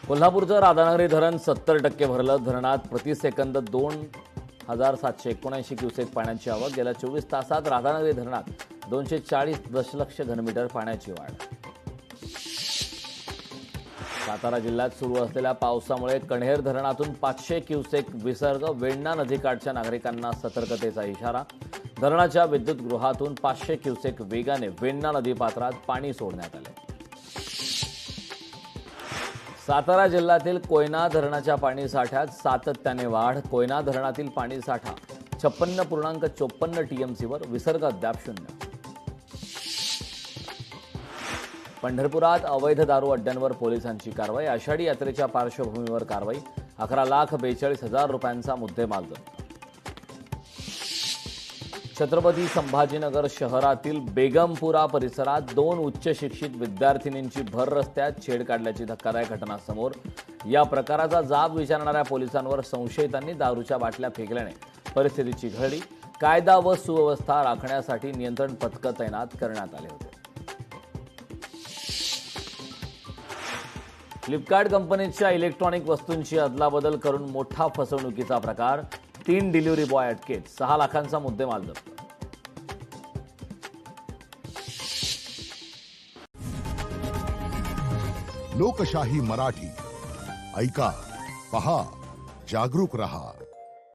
कोल्हापूरचं राधानगरी धरण 70% भरलं. धरणात प्रतिसेकंद 2,779 क्युसेक पाण्याची आवक. गेल्या 24 तासात राधानगरी धरणात 240 दशलक्ष घनमीटर पाण्याची वाढ. सातारा जिल्ह्यात सुरू असलेल्या पावसामुळे कण्हेर धरणातून 500 क्युसेक विसर्ग. वेण्णा नदीकाठच्या नागरिकांना सतर्कतेचा इशारा. धरणाच्या विद्युतगृहातून 500 क्युसेक वेगाने वेण्णा नदीपात्रात पाणी सोडण्यात आले. सातारा जिल्ह्यातील कोयना धरणाच्या पाणीसाठ्यात सातत्याने वाढ. कोयना धरणातील पाणीसाठा 56.54 टीएमसीवर. विसर्ग अद्याप शून्य. पंढरपुरात अवैध दारू अड्ड्यांवर पोलिसांची कारवाई. आषाढी यात्रेच्या पार्श्वभूमीवर कारवाई. 11,42,000 रुपयांचा मुद्देमाल जप्त. छत्रपती संभाजीनगर शहरातील बेगमपुरा परिसरात 2 उच्च शिक्षित विद्यार्थिनींची भर रस्त्यात छेड काढल्याची धक्कादायक घटना समोर. या प्रकाराचा जाब विचारणाऱ्या पोलिसांवर संशयितांनी दारूच्या बाटल्या फेकल्याने परिस्थितीची घडी. कायदा व सुव्यवस्था राखण्यासाठी नियंत्रण पथकं तैनात करण्यात आले होते. फ्लिपकार्ट कंपनीच्या इलेक्ट्रॉनिक वस्तूंची अदलाबदल करून मोठा फसवणुकीचा प्रकार. 3 डिलिव्हरी बॉय अटकेत. 6 लाखांचा मुद्देमाल जप्त. लोकशाही मराठी ऐका, पहा, जागरूक रहा.